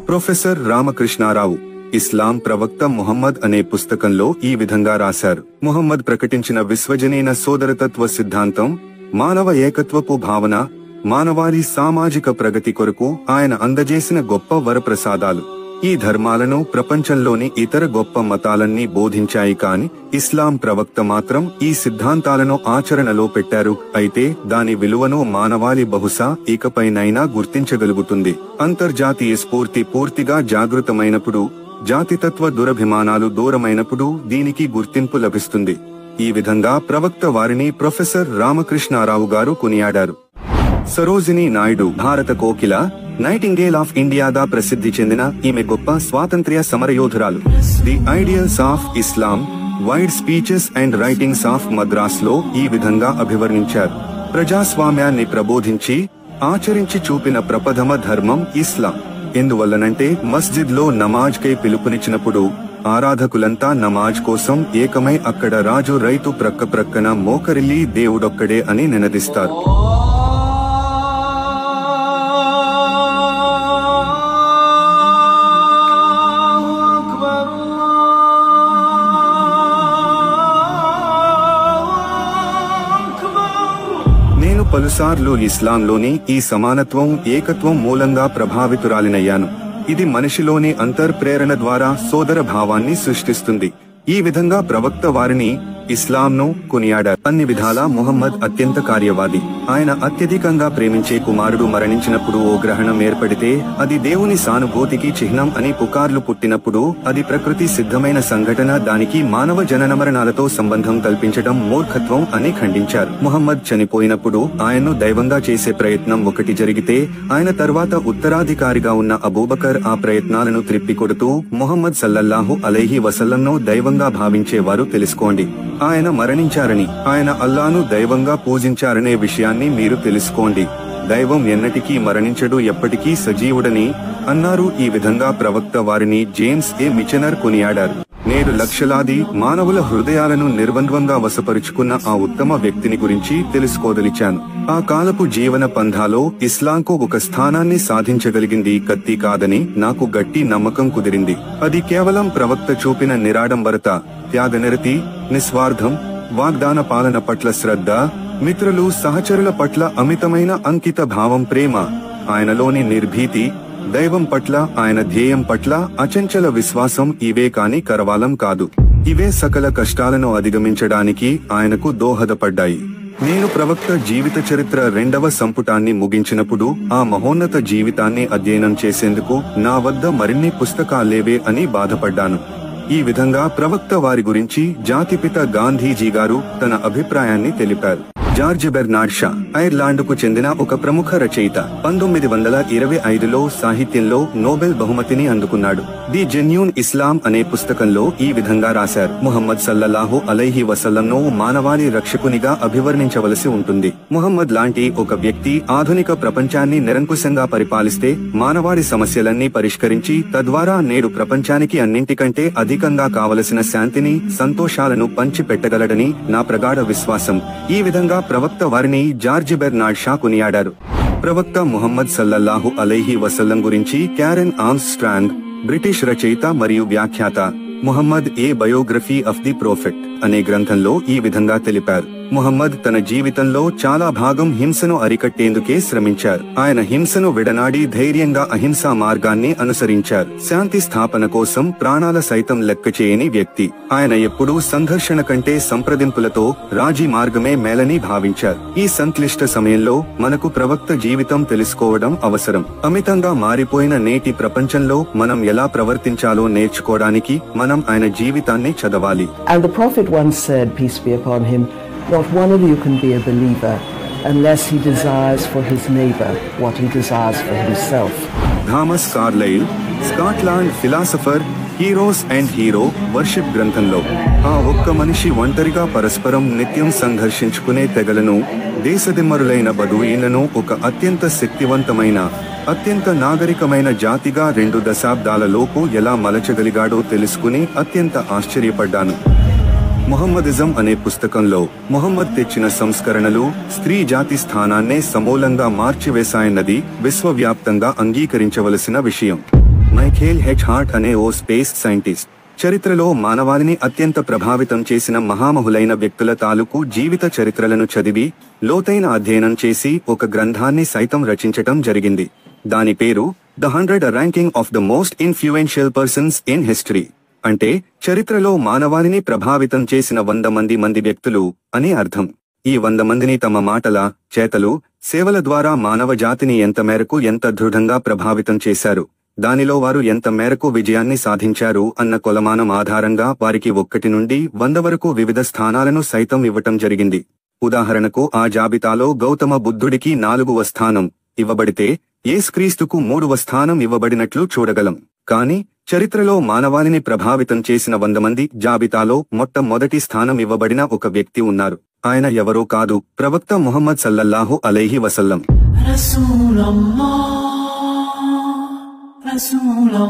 Professor Ramakrishna Rao ఇస్లాం ప్రవక్త ముహమ్మద్ అనే పుస్తకంలో ఈ విధంగా రాశారు. ముహమ్మద్ ప్రకటించిన విశ్వజనీన సోదరతత్వ సిద్ధాంతం, మానవ ఏకత్వపు భావన, మానవాళి సామాజిక ప్రగతి కొరకు ఆయన అందజేసిన గొప్ప వరప్రసాదాలు. ఈ ధర్మాలను ప్రపంచంలోని ఇతర గొప్ప మతాలన్నీ బోధించాయి, కాని ఇస్లాం ప్రవక్త మాత్రం ఈ సిద్ధాంతాలను ఆచరణలో పెట్టారు. అయితే దాని విలువను మానవాళి బహుశా ఇకపైనైనా గుర్తించగలుగుతుంది. అంతర్జాతీయ స్ఫూర్తి పూర్తిగా జాగృతమైనప్పుడు, జాతితత్వ దురభిమానాలు దూరమైనప్పుడు దీనికి గుర్తింపు లభిస్తుంది. ఈ విధంగా ప్రవక్త వారిని ప్రొఫెసర్ రామకృష్ణారావు గారు కొనియాడారు. సరోజినీ నాయుడు భారత కోకిల, నైటింగేల్ ఆఫ్ ఇండియాగా ప్రసిద్ధి చెందిన ఈమె గొప్ప స్వాతంత్ర్య సమరయోధురాలు. The ideals of Islam, wide speeches and writings of Madras లో ఈ విధంగా అభివర్ణించారు. ప్రజాస్వామ్యాన్ని ప్రబోధించి ఆచరించి చూపిన ప్రపథమ ధర్మం ఇస్లాం. ఎందువల్లనంటే మస్జిద్ లో నమాజ్ కై పిలుపునిచ్చినప్పుడు ఆరాధకులంతా నమాజ్ కోసం ఏకమై అక్కడ రాజు రైతు ప్రక్కన మోకరిల్లి దేవుడొక్కడే అని నినదిస్తారు. నేను పలుసార్లు ఇస్లాంలోని ఈ సమానత్వం, ఏకత్వం మూలంగా ప్రభావితురాలినయ్యాను. ఇది మనిషిలోని అంతర్ప్రేరణ ద్వారా సోదర భావాన్ని సృష్టిస్తుంది. ఈ విధంగా ప్రవక్త వారిని, ఇస్లాంను కొనియాడారు. అన్ని విధాలా ముహమ్మద్ అత్యంత కార్యవాది. ఆయన అత్యధికంగా ప్రేమించే కుమారుడు మరణించినప్పుడు ఓ గ్రహణం ఏర్పడితే అది దేవుని సానుభూతికి చిహ్నం అని పుకార్లు పుట్టినప్పుడు అది ప్రకృతి సిద్ధమైన సంఘటన, దానికి మానవ జనన మరణాలతో సంబంధం కల్పించడం మూర్ఖత్వం అని ఖండించారు. ముహమ్మద్ చనిపోయినప్పుడు ఆయన్ను దైవంగా చేసే ప్రయత్నం ఒకటి జరిగితే ఆయన తర్వాత ఉత్తరాధికారిగా ఉన్న అబూబకర్ ఆ ప్రయత్నాలను త్రిప్పికొడుతూ ముహమ్మద్ సల్లల్లాహు అలైహి వసల్లంను దైవంగా భావించేవారు తెలుసుకోండి. ఆయన మరణించారని, ఆయన అల్లాను దైవంగా పూజించారనే విషయాన్ని మీరు తెలుసుకోండి. దైవం ఎన్నటికీ మరణించడు, ఎప్పటికీ సజీవుడని అన్నారు. ఈ విధంగా ప్రవక్త వారిని జేమ్స్ ఏ మిచెనర్ కొనియాడారు. నేడు లక్షలాది మానవుల హృదయాలను నిర్బంధంగా వశపరుచుకున్న ఆ ఉత్తమ వ్యక్తిని గురించి తెలుసుకోదలిచాను. ఆ కాలపు జీవన పంథాలో ఇస్లాంకు ఒక స్థానాన్ని సాధించగలిగింది కత్తి కాదని నాకు గట్టి నమ్మకం కుదిరింది. అది కేవలం ప్రవక్త చూపిన నిరాడంబరత, త్యాగనిరతి, నిస్వార్థం, వాగ్దాన పాలన పట్ల శ్రద్ధ, మిత్రులు సహచరుల పట్ల అమితమైన అంకిత భావం, ప్రేమ, ఆయనలోని నిర్భీతి, దైవం పట్ల, ఆయన ధ్యేయం పట్ల అచంచల విశ్వాసం, ఇవే కాని కరవాలం కాదు. ఇవే సకల కష్టాలను అధిగమించడానికి ఆయనకు దోహదపడ్డాయి. నేను ప్రవక్త జీవిత చరిత్ర 2వ సంపుటాన్ని ముగించినప్పుడు ఆ మహోన్నత జీవితాన్ని అధ్యయనం చేసేందుకు నా వద్ద మరిన్ని పుస్తకాలేవే అని బాధపడ్డాను. ఈ విధంగా ప్రవక్త వారి గురించి జాతిపిత గాంధీజీ గారు తన అభిప్రాయాన్ని తెలిపారు. జార్జ్ బెర్నార్డ్ షా ఐర్లాండ్కు చెందిన ఒక ప్రముఖ రచయిత. 1925లో సాహిత్యంలో నోబెల్ బహుమతిని అందుకున్నాడు. ది జెన్యూన్ ఇస్లాం అనే పుస్తకంలో ఈ విధంగా రాశారు. ముహమ్మద్ సల్లల్లాహు అలైహి వసల్లంను మానవాళి రక్షకునిగా అభివర్ణించవలసి ఉంటుంది. ముహమ్మద్ లాంటి ఒక వ్యక్తి ఆధునిక ప్రపంచాన్ని నిరంకుశంగా పరిపాలిస్తే మానవాళి సమస్యలన్నీ పరిష్కరించి తద్వారా నేడు ప్రపంచానికి అన్నింటికంటే అధికంగా కావలసిన శాంతిని, సంతోషాలను పంచి పెట్టగలడని నా ప్రగాఢ విశ్వాసం. ఈ విధంగా ప్రవక్త వారిని జార్జ్ బెర్నార్డ్ షా కొనియాడారు. ప్రవక్త ముహమ్మద్ సల్లల్లాహు అలైహి వసల్లం గురించి క్యారెన్ ఆర్మ్స్ట్రాంగ్, బ్రిటిష్ రచయిత మరియు వ్యాఖ్యాత, ముహమ్మద్ ఏ బయోగ్రఫీ ఆఫ్ ది ప్రోఫెట్ అనే గ్రంథంలో ఈ విధంగా తెలిపారు. ముహమ్మద్ తన జీవితంలో చాలా భాగం హింసను అరికట్టేందుకే శ్రమించారు. ఆయన హింసను విడనాడి ధైర్యంగా అహింసా మార్గాన్ని అనుసరించారు. శాంతి స్థాపన కోసం ప్రాణాల సైతం లెక్క చేయని వ్యక్తి. ఆయన ఎప్పుడూ సంఘర్షణ కంటే సంప్రదింపులతో రాజీ మార్గమే మేలని భావించారు. ఈ సంక్లిష్ట సమయంలో మనకు ప్రవక్త జీవితం తెలుసుకోవడం అవసరం. అమితంగా మారిపోయిన నేటి ప్రపంచంలో మనం ఎలా ప్రవర్తించాలో నేర్చుకోవడానికి మనం ఆయన జీవితాన్ని చదవాలి. And the Prophet once said, peace be upon him, not one of you can be a believer unless he desires for his neighbor what he desires for himself. Thomas Carlyle, Scotland philosopher, heroes and hero worship గ్రంథంలో ఆ ఒక్క మనిషి ఒంటరిగా పరస్పరం నిత్యం సంఘర్షించుకునే తెగలను, దేశదిమ్మరులైన బదువీలను ఒక అత్యంత శక్తివంతమైన, అత్యంత నాగరికమైన జాతిగా 2 దశాబ్దాలలోపు ఎలా మలచగలిగాడో తెలుసుకుని అత్యంత ఆశ్చర్యపడ్డాను. ముహమ్మదిజం అనే పుస్తకంలో ముహమ్మద్ తెచ్చిన సంస్కరణలు స్త్రీ జాతి స్థానాన్నే సమూలంగా మార్చివేశాయన్నది విశ్వవ్యాప్తంగా అంగీకరించవలసిన విషయం. మైఖేల్ హెచ్ హార్ట్ అనే ఓ స్పేస్ సైంటిస్ట్ చరిత్రలో మానవాళిని అత్యంత ప్రభావితం చేసిన మహామహులైన వ్యక్తుల తాలూకు జీవిత చరిత్రలను చదివి లోతైన అధ్యయనం చేసి ఒక గ్రంథాన్ని సైతం రచించటం జరిగింది. దాని పేరు the 100 ranking of the most influential persons in history. అంటే చరిత్రలో మానవాళిని ప్రభావితం చేసిన 100 మంది వ్యక్తులు అని అర్థం. ఈ 100 మందిని తమ మాటల, చేతలు, సేవల ద్వారా మానవ జాతిని ఎంత మేరకు ఎంత దృఢంగా ప్రభావితం చేశారు, దానిలో వారు ఎంత మేరకు విజయాన్ని సాధించారు అన్న కొలమానం ఆధారంగా వారికి 1 నుండి 100 వరకు వివిధ స్థానాలను సైతం ఇవ్వటం జరిగింది. ఉదాహరణకు ఆ జాబితాలో గౌతమ బుద్ధుడికి 4వ స్థానం ఇవ్వబడితే యేసుక్రీస్తుకు 3వ స్థానం ఇవ్వబడినట్లు చూడగలం. కానీ చరిత్రలో మానవాళిని ప్రభావితం చేసిన 100 మంది జాబితాలో మొట్టమొదటి స్థానం ఇవ్వబడిన ఒక వ్యక్తి ఉన్నారు. ఆయన ఎవరో కాదు, ప్రవక్త ముహమ్మద్ సల్లల్లాహు అలైహి వసల్లం. Rasulullah